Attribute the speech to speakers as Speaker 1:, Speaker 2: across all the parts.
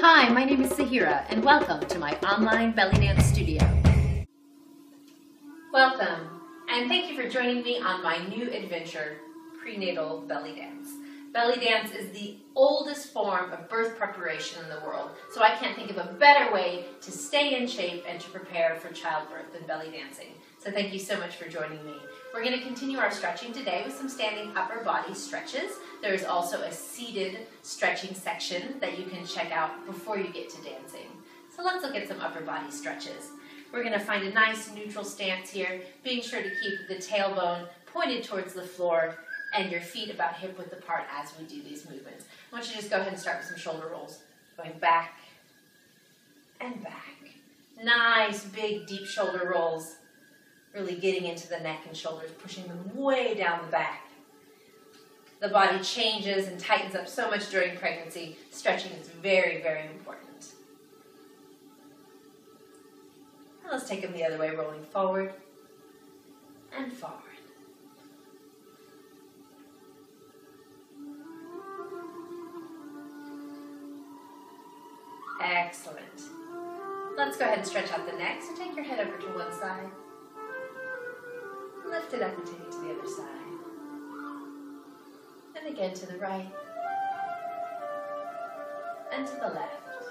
Speaker 1: Hi, my name is Sahira, and welcome to my online belly dance studio. Welcome, and thank you for joining me on my new adventure, Prenatal Belly Dance. Belly dance is the oldest form of birth preparation in the world, so I can't think of a better way to stay in shape and to prepare for childbirth than belly dancing. So thank you so much for joining me. We're going to continue our stretching today with some standing upper body stretches. There is also a seated stretching section that you can check out before you get to dancing. So let's look at some upper body stretches. We're going to find a nice neutral stance here, being sure to keep the tailbone pointed towards the floor and your feet about hip width apart as we do these movements. I want you to just go ahead and start with some shoulder rolls. Going back and back. Nice, big, deep shoulder rolls. Really getting into the neck and shoulders, pushing them way down the back. The body changes and tightens up so much during pregnancy. Stretching is very, very important. Now let's take them the other way, rolling forward and forward. Excellent. Let's go ahead and stretch out the neck. So take your head over to one side. Lift it up and take it to the other side. And again to the right. And to the left.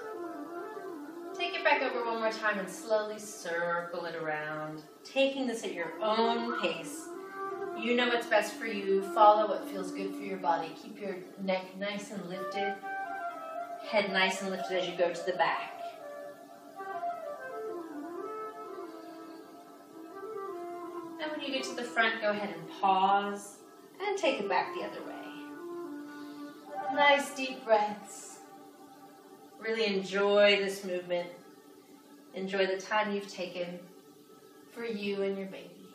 Speaker 1: Take it back over one more time and slowly circle it around. Taking this at your own pace. You know what's best for you. Follow what feels good for your body. Keep your neck nice and lifted. Head nice and lifted as you go to the back. And when you get to the front, go ahead and pause and take it back the other way. Nice deep breaths. Really enjoy this movement. Enjoy the time you've taken for you and your baby.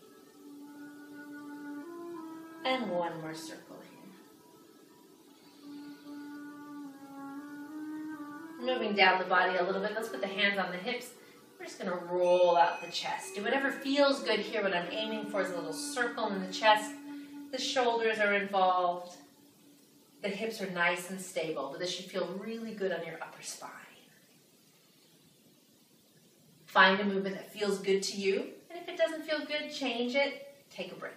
Speaker 1: And one more circle here. Moving down the body a little bit, let's put the hands on the hips. We're just going to roll out the chest. Do whatever feels good here. What I'm aiming for is a little circle in the chest. The shoulders are involved. The hips are nice and stable, but this should feel really good on your upper spine. Find a movement that feels good to you, and if it doesn't feel good, change it. Take a break.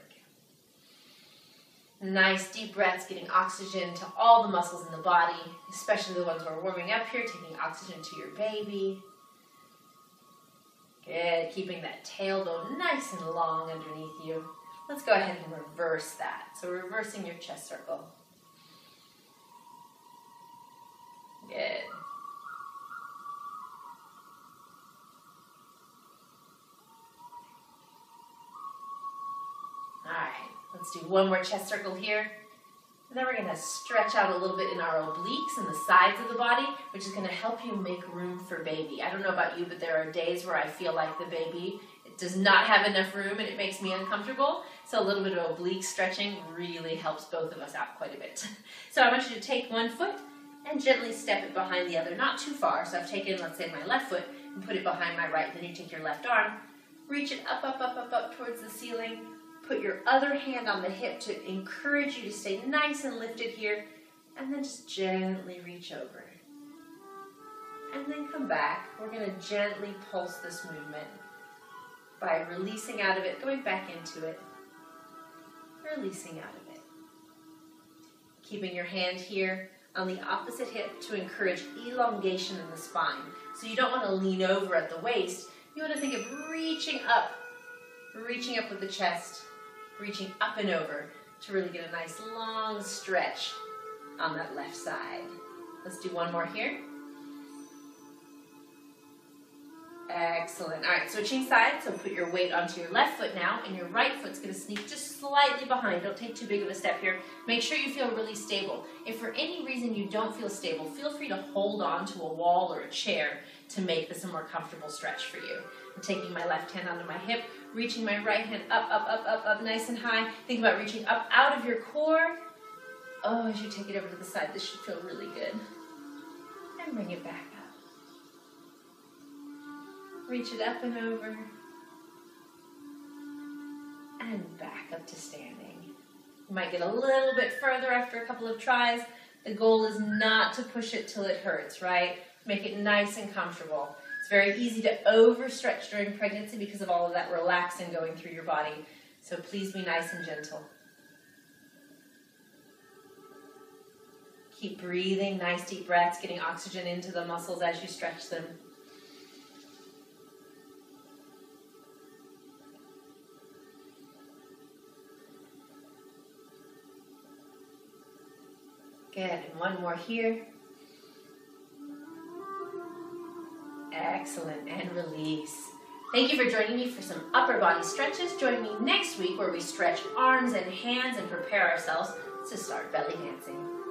Speaker 1: Nice deep breaths, getting oxygen to all the muscles in the body, especially the ones we're warming up here, taking oxygen to your baby. Good, keeping that tailbone nice and long underneath you. Let's go ahead and reverse that. So reversing your chest circle. Good. All right. Let's do one more chest circle here. And then we're going to stretch out a little bit in our obliques and the sides of the body, which is going to help you make room for baby. I don't know about you, but there are days where I feel like the baby does not have enough room and it makes me uncomfortable. So a little bit of oblique stretching really helps both of us out quite a bit. So I want you to take one foot and gently step it behind the other, not too far. So I've taken, let's say, my left foot and put it behind my right. Then you take your left arm, reach it up, up, up, up, up towards the ceiling. Put your other hand on the hip to encourage you to stay nice and lifted here, and then just gently reach over. And then come back. We're going to gently pulse this movement by releasing out of it, going back into it, releasing out of it. Keeping your hand here on the opposite hip to encourage elongation in the spine. So you don't want to lean over at the waist. You want to think of reaching up with the chest, reaching up and over to really get a nice long stretch on that left side. Let's do one more here. Excellent. All right, switching sides. So put your weight onto your left foot now, and your right foot's going to sneak just slightly behind. Don't take too big of a step here. Make sure you feel really stable. If for any reason you don't feel stable, feel free to hold on to a wall or a chair to make this a more comfortable stretch for you. I'm taking my left hand onto my hip, reaching my right hand up, up, up, up, up, nice and high. Think about reaching up out of your core. Oh, as you take it over to the side, this should feel really good. And bring it back up. Reach it up and over. And back up to standing. You might get a little bit further after a couple of tries, The goal is not to push it till it hurts, right? Make it nice and comfortable. It's very easy to overstretch during pregnancy because of all of that relaxing going through your body. So please be nice and gentle. Keep breathing, nice deep breaths, getting oxygen into the muscles as you stretch them. Good, and one more here. Excellent, and release. Thank you for joining me for some upper body stretches. Join me next week where we stretch arms and hands and prepare ourselves to start belly dancing.